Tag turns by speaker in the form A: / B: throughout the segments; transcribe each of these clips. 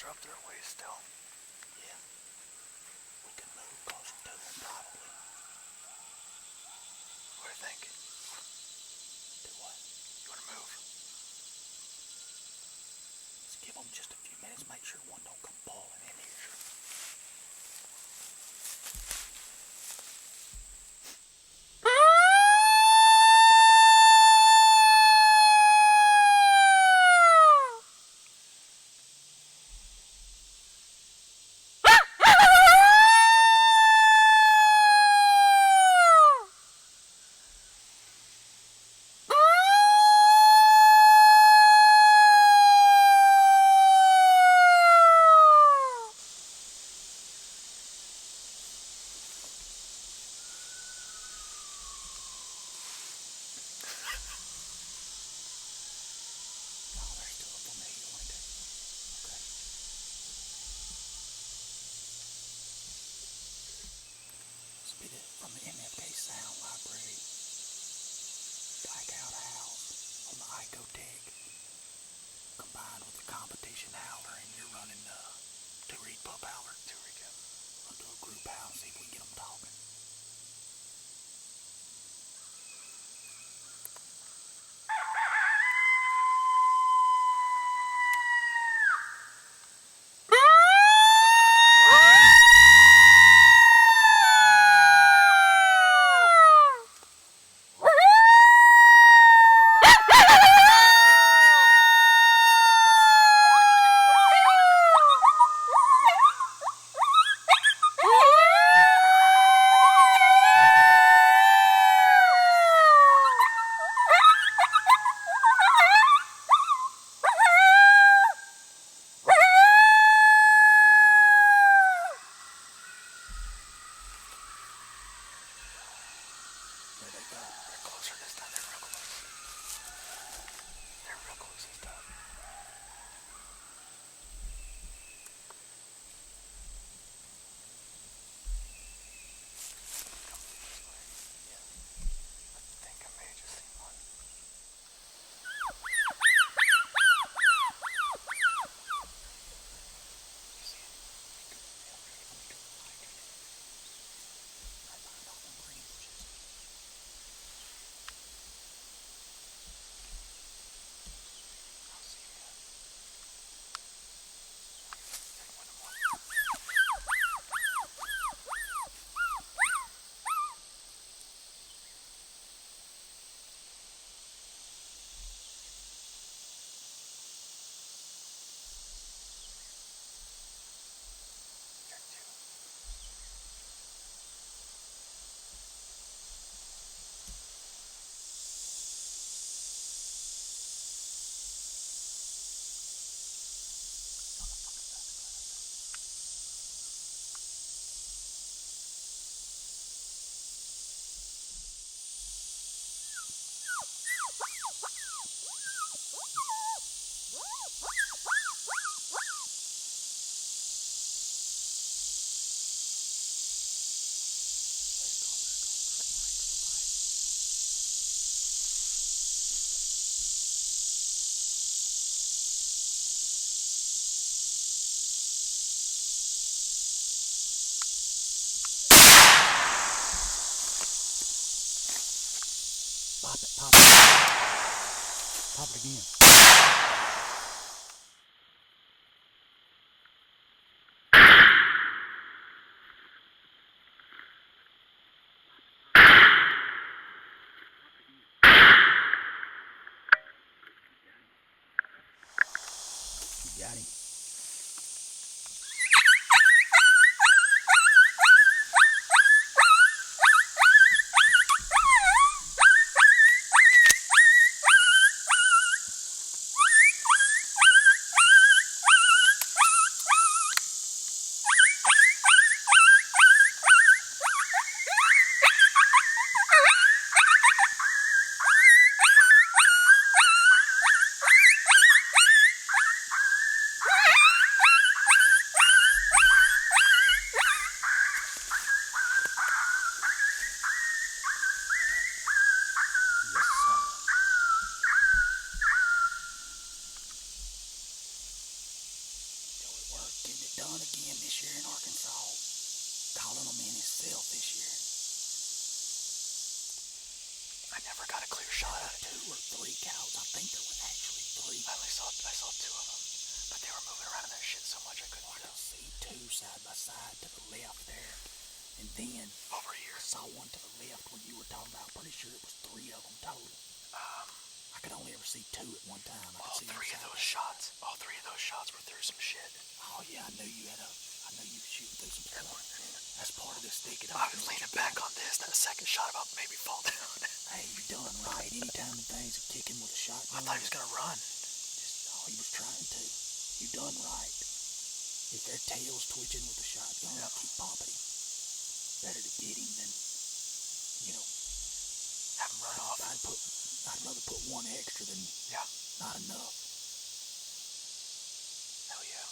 A: are up their way still.
B: Yeah. We can move closer to them probably.
A: What do you think?
B: Do what?
A: You want to move?
B: Let's give them just a few minutes. Make sure one don't come falling in here. From the MFK Sound Library, Dyke Out House on the Icotech, combined with the competition howler, and you're running two reed pup howler.
A: Two reed, yeah.
B: We'll do a group howl and see if we can get them talking.
A: They're closer this time. They're real close. They're real close this time. Come this way. Yeah. I think I may have just seen one. You see it?
B: Right behind all them green bushes.
A: I'll see you. Big one of one. Check two.
B: Pop it, pop it. Pop it again. You got him. getting it done again this year in Arkansas. Calling them in himself this year.
A: I never got a clear shot at it.
B: 2 or 3 cows. I think there were actually 3.
A: I saw 2 of them, but they were moving around in their shit so much I couldn't
B: I
A: tell.
B: could see 2 side by side to the left there. And then
A: over here,
B: I saw one to the left when you were talking about. Pretty sure it was 3 of them total. I could only ever see 2 at one time.
A: All 3 of those shots were through some shit.
B: Oh yeah, I knew you were shooting through some stuff. That's part of this thinking.
A: I was leaning back on this, and that second shot about made me fall down.
B: Hey, you're done right. Anytime the things are kicking with a shotgun.
A: I thought he was gonna run.
B: He was trying to. You done right. If their tail's twitching with a shotgun, keep popping him. Better to get him than,
A: have him run off.
B: I'd rather put 1 extra than not enough.
A: Hell yeah.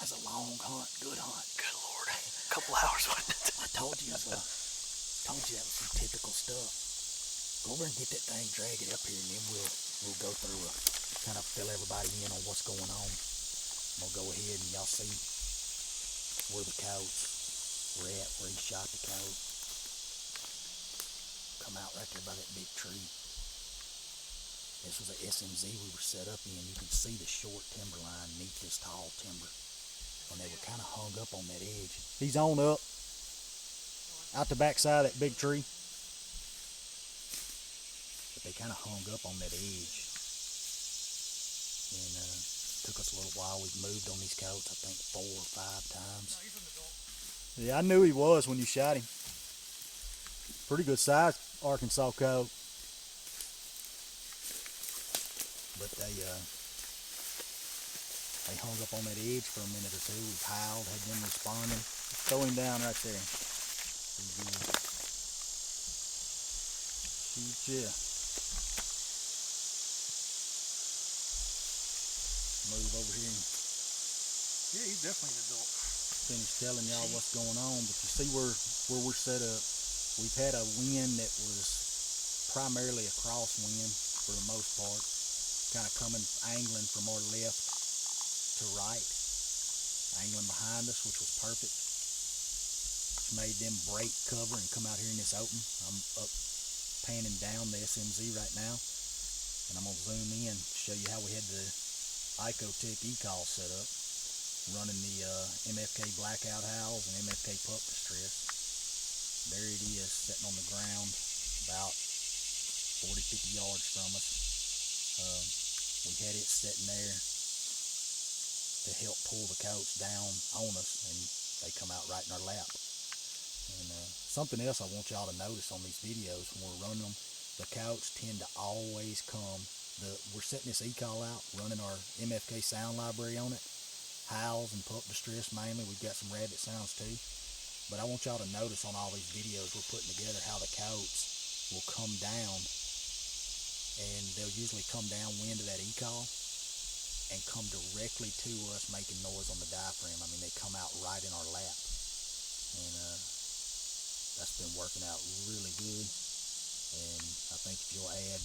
B: That's a long hunt, good hunt.
A: Good lord. A couple hours, wasn't it?
B: I told you that was some typical stuff. Go over and get that thing, drag it up here, and then we'll go through kind of fill everybody in on what's going on. I'm gonna go ahead and y'all see where the cows were at, where he shot the cow. Come out right there by that big tree. This was a SMZ we were set up in. You can see the short timber line meet this tall timber. And they were kind of hung up on that edge. He's on up. Out the backside of that big tree. But they kind of hung up on that edge. And took us a little while. We've moved on these coats, I think 4 or 5 times. Yeah, I knew he was when you shot him. Pretty good size Arkansas coat. But they hung up on that edge for a minute or 2. We've howled, had them responding. Throw him down right there. Shoot ya. Move over here and
C: he's definitely an adult.
B: finish telling y'all what's going on. But you see where we're set up. We've had a wind that was primarily a crosswind for the most part. Kind of coming, angling from our left to right. Angling behind us, which was perfect. Which made them break cover and come out here in this open. I'm up panning down the SMZ right now. And I'm going to zoom in, show you how we had the Icotech e-call set up. Running the MFK blackout howls and MFK pup distress. There it is, sitting on the ground about 40-50 yards from us. We had it sitting there to help pull the coats down on us, and they come out right in our lap. And something else I want y'all to notice on these videos when we're running them, the coats tend to always come. We're setting this e-call out, running our MFK sound library on it. Howls and pup distress mainly. We've got some rabbit sounds too. But I want y'all to notice on all these videos we're putting together how the coats will come down, and they'll usually come downwind of that e-call and come directly to us making noise on the diaphragm. I mean, they come out right in our lap. And that's been working out really good. And I think if you'll add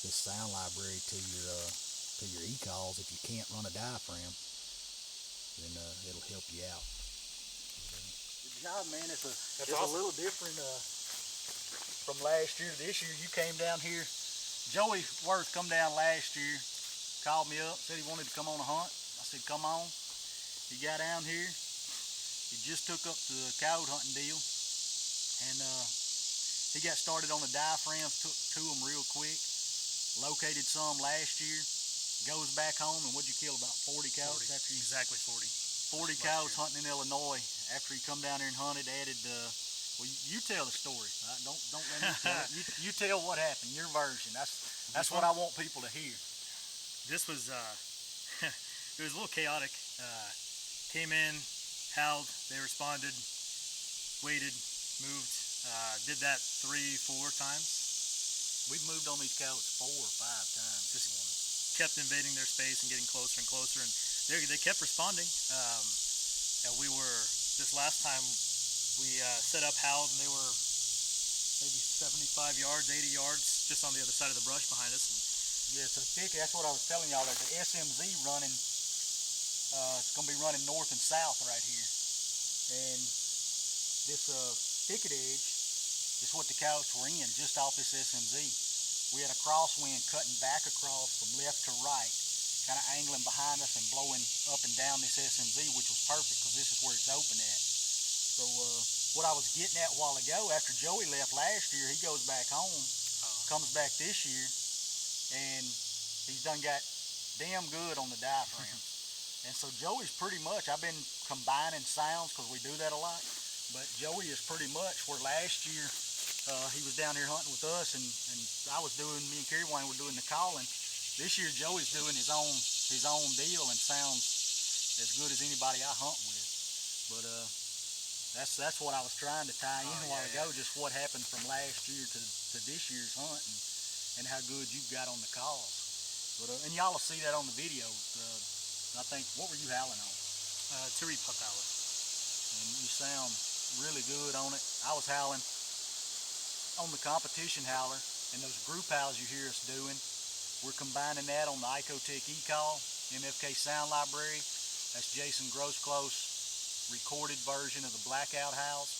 B: this sound library to your e-calls, if you can't run a diaphragm, then it'll help you out. Good job, man. It's awesome. A little different from last year to this year. You came down here. Joey Worth come down last year, called me up, said he wanted to come on a hunt. I said, come on. He got down here. He just took up the coyote hunting deal, and he got started on the diaphragms, took to them real quick, located some last year, goes back home, and what'd you kill, about 40 coyotes? After you,
C: exactly 40.
B: 40 coyotes hunting in Illinois after he come down there and hunted, added, well, you tell the story. Don't let me tell it. You tell what happened, your version. That's what I want people to hear.
C: This was, it was a little chaotic. Came in, howled, they responded, waited, moved, did that 3-4 times.
B: We've moved on these coyotes 4 or 5 times.
C: Just kept invading their space and getting closer and closer, and they kept responding. And we were, this last time we set up howled, and they were maybe 75 yards, 80 yards, just on the other side of the brush behind us. And
B: yeah, so thick, that's what I was telling y'all. There's an SMZ running It's going to be running north and south right here. And this thicket edge is what the coyotes were in, just off this SMZ. We had a crosswind cutting back across from left to right, kind of angling behind us and blowing up and down this SMZ, which was perfect because this is where it's open at. So what I was getting at a while ago, after Joey left last year, he goes back home, comes back this year, and he's done got damn good on the diaphragm. And so Joey's pretty much, I've been combining sounds because we do that a lot, but Joey is pretty much where last year he was down here hunting with us, and I was doing, me and Kerry Wayne were doing the calling. This year Joey's doing his own deal and sounds as good as anybody I hunt with. But that's what I was trying to tie in a while ago, just what happened from last year to this year's hunt, and how good you've got on the calls. But and y'all will see that on the video. I think, what were you howling on?
C: Tiri pup howler.
B: And you sound really good on it. I was howling on the competition howler, and those group howls you hear us doing, we're combining that on the Icotec E-Call, MFK Sound Library. That's Jason Grossclose recorded version of the blackout howls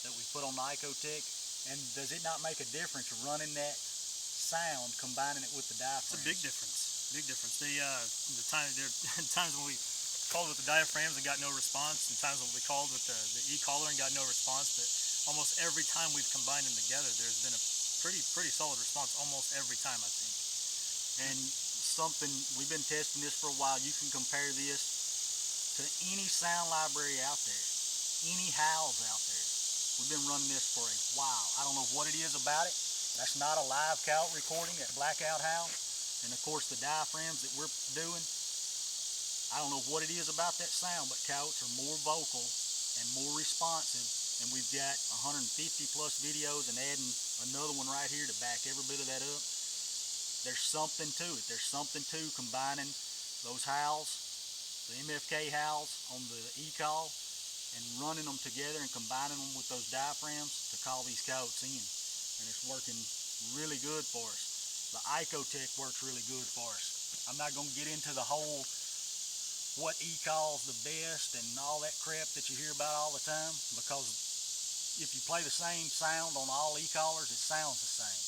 B: that we put on the Icotec. And does it not make a difference running that sound, combining it with the diaphragm?
C: It's a big difference. Big difference. There are times when we called with the diaphragms and got no response, and times when we called with the e-collar and got no response. But almost every time we've combined them together, there's been a pretty solid response almost every time, I think.
B: And something, we've been testing this for a while. You can compare this to any sound library out there, any howls out there. We've been running this for a while. I don't know what it is about it. That's not a live coyote recording, that blackout howl. And of course the diaphragms that we're doing, I don't know what it is about that sound, but coyotes are more vocal and more responsive. And we've got 150 plus videos and adding another one right here to back every bit of that up. There's something to it. There's something to combining those howls, the MFK howls on the E-Call, and running them together and combining them with those diaphragms to call these coyotes in. And it's working really good for us. The Icotec works really good for us. I'm not going to get into the whole what E-Call's the best and all that crap that you hear about all the time, because if you play the same sound on all E-Collars, it sounds the same.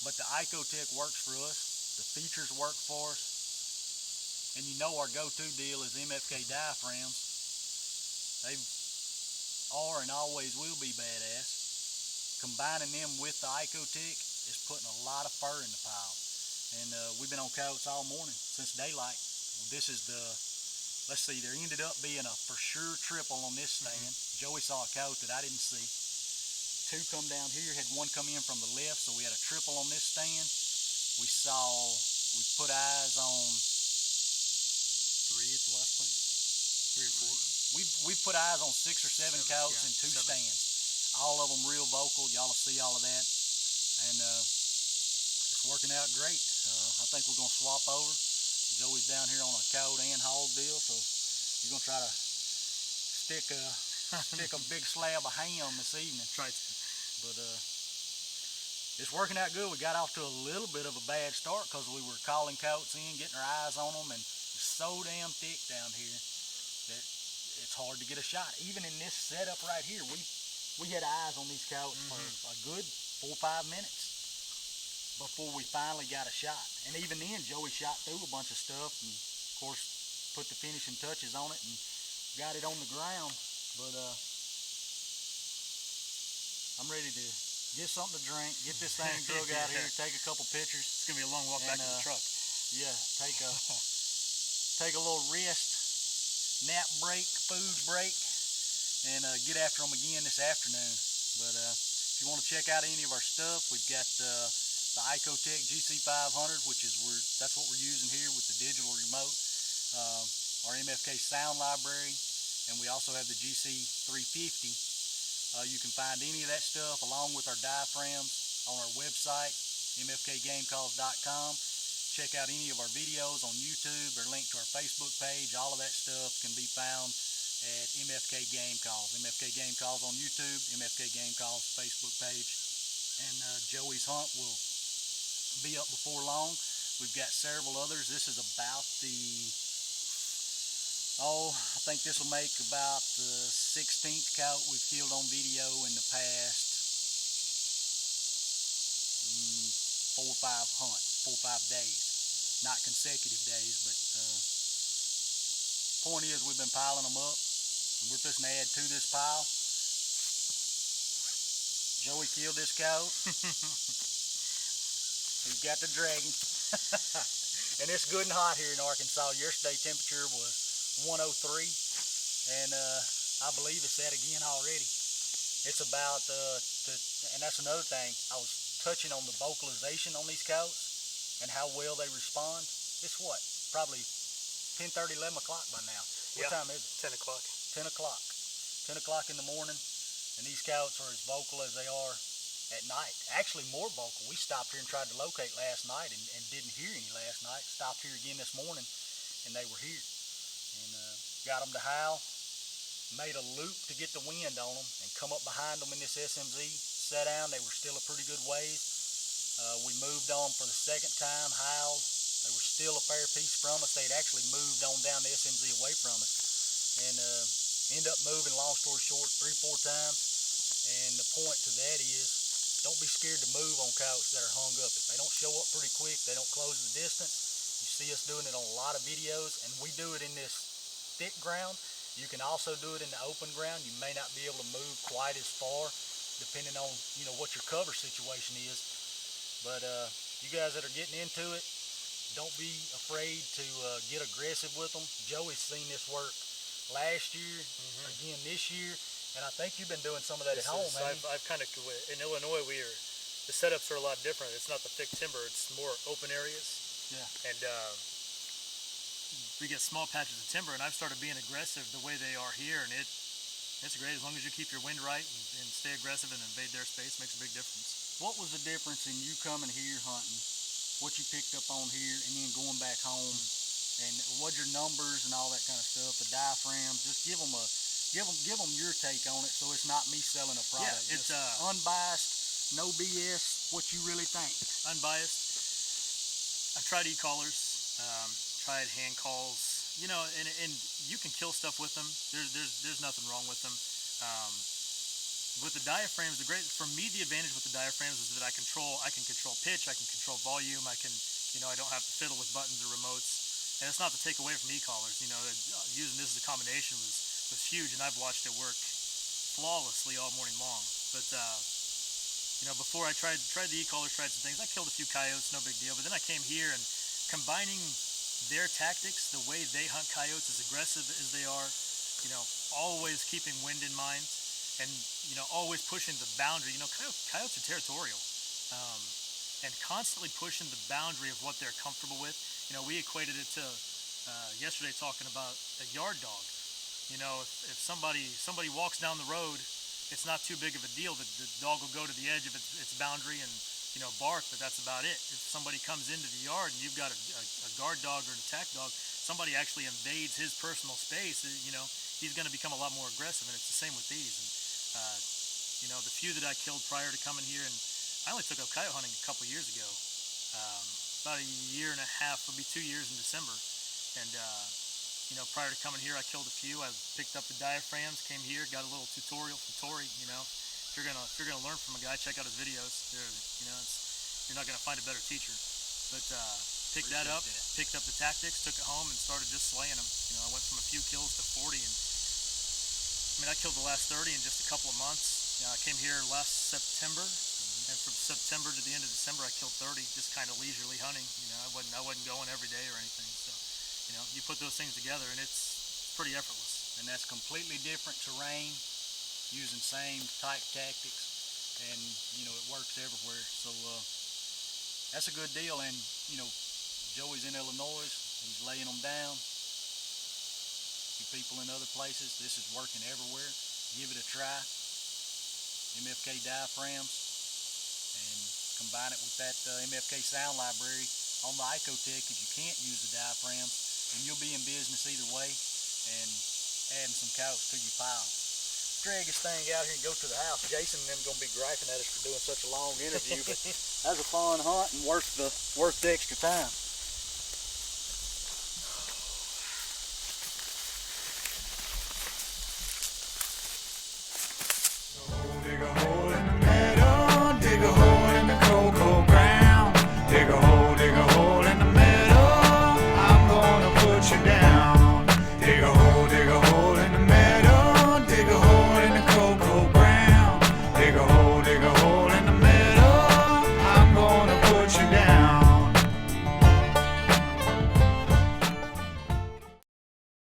B: But the Icotec works for us. The features work for us. And you know our go-to deal is MFK diaphragms. They are and always will be badass. Combining them with the Icotec is putting a lot of fur in the pile. And we've been on coyotes all morning since daylight. This is the, let's see, there ended up being a for sure triple on this stand. Joey saw a coyote that I didn't see. Two come down here, had one come in from the left, so we had a triple on this stand. We put eyes on
C: 3 at the last point? 3 or 4?
B: We've put eyes on 6 or 7 coyotes in 2 stands. All of them real vocal. Y'all will see all of that. And it's working out great. I think we're going to swap over. Joey's down here on a coyote and hog deal, so you're going to try to stick a big slab of ham this evening.
C: Try to.
B: But it's working out good. We got off to a little bit of a bad start because we were calling coyotes in, getting our eyes on them, and it's so damn thick down here that it's hard to get a shot. Even in this setup right here, we had eyes on these coyotes for a good 4 or 5 minutes before we finally got a shot. And even then, Joey shot through a bunch of stuff and, of course, put the finishing touches on it and got it on the ground. But I'm ready to get something to drink, get this thing drug out here, take a couple pictures.
C: It's going to be a long walk back to the truck.
B: Yeah, take a little rest, nap break, food break, and get after them again this afternoon. But if you want to check out any of our stuff, we've got the Icotec GC500, which is that's what we're using here with the digital remote. Our MFK sound library, and we also have the GC350. You can find any of that stuff along with our diaphragms on our website, mfkgamecalls.com. Check out any of our videos on YouTube or link to our Facebook page. All of that stuff can be found at MFK Game Calls. MFK Game Calls on YouTube, MFK Game Calls Facebook page. And Joey's hunt will be up before long. We've got several others. This is about the Oh, I think this will make about the 16th coyote we've killed on video in the past 4 or 5 days. Not consecutive days, but point is we've been piling them up, and we're just gonna add to this pile. Joey killed this coyote. He's got the dragon. And it's good and hot here in Arkansas. Yesterday temperature was 103, and I believe it's that again already. It's about, and that's another thing, I was touching on the vocalization on these coyotes and how well they respond. It's what, probably 10:30, 11 o'clock by now. What time is it?
C: 10 o'clock.
B: 10 o'clock. 10 o'clock in the morning, and these coyotes are as vocal as they are at night. Actually more vocal. We stopped here and tried to locate last night and didn't hear any last night. Stopped here again this morning and they were here. And got them to howl, made a loop to get the wind on them and come up behind them in this SMZ, sat down. They were still a pretty good ways. We moved on for the second time, howled. They were still a fair piece from us. They'd actually moved on down the SMZ away from us and ended up moving, long story short, 3-4 times. And the point to that is, don't be scared to move on coyotes that are hung up. If they don't show up pretty quick, they don't close the distance. You see us doing it on a lot of videos, and we do it in this thick ground. You can also do it in the open ground. You may not be able to move quite as far, depending on what your cover situation is. But you guys that are getting into it, don't be afraid to get aggressive with them. Joey's seen this work last year, again this year. And I think you've been doing some of that at home, haven't you?
C: I've kind of, in Illinois, the setups are a lot different. It's not the thick timber, it's more open areas.
B: Yeah.
C: And we get small patches of timber, and I've started being aggressive the way they are here, and it's great. As long as you keep your wind right and stay aggressive and invade their space, makes a big difference.
B: What was the difference in you coming here hunting, what you picked up on here, and then going back home, and what your numbers and all that kind of stuff, the diaphragms, just give them your take on it, so it's not me selling a product.
C: Yeah, it's
B: unbiased, no BS, what you really think.
C: Unbiased. I've tried e-collars, tried hand calls, and you can kill stuff with them. There's nothing wrong with them. With the diaphragms, for me the advantage with the diaphragms is that I can control pitch, I can control volume, I don't have to fiddle with buttons or remotes. And it's not to take away from e-collars. Using this as a combination was huge, and I've watched it work flawlessly all morning long. But before I tried the e-collars, tried some things. I killed a few coyotes, no big deal. But then I came here and combining their tactics, the way they hunt coyotes, as aggressive as they are, always keeping wind in mind, and always pushing the boundary. Coyotes are territorial, and constantly pushing the boundary of what they're comfortable with. We equated it to yesterday talking about a yard dog. If somebody walks down the road, it's not too big of a deal. The dog will go to the edge of its boundary and bark, but that's about it. If somebody comes into the yard and you've got a guard dog or an attack dog, somebody actually invades his personal space. He's going to become a lot more aggressive, and it's the same with these. And the few that I killed prior to coming here, and I only took up coyote hunting a couple years ago, about a year and a half, it'll be 2 years in December, and prior to coming here, I killed a few. I picked up the diaphragms, came here, got a little tutorial from Tori. If you're gonna learn from a guy, check out his videos. You're not gonna find a better teacher. But picked that up, picked up the tactics, took it home, and started just slaying them. I went from a few kills to 40, and I killed the last 30 in just a couple of months. I came here last September, and from September to the end of December, I killed 30, just kind of leisurely hunting. I wasn't going every day or anything. So. You put those things together and it's pretty effortless.
B: And that's completely different terrain, using same type tactics, and it works everywhere. So that's a good deal. And Joey's in Illinois, he's laying them down. You people in other places, this is working everywhere. Give it a try. MFK diaphragms, and combine it with that MFK sound library on the Icotech if you can't use the diaphragms. And you'll be in business either way, and adding some coyotes to your pile. Drag this thing out here and go to the house. Jason and them gonna be griping at us for doing such a long interview, but that was a fun hunt and worth the extra time.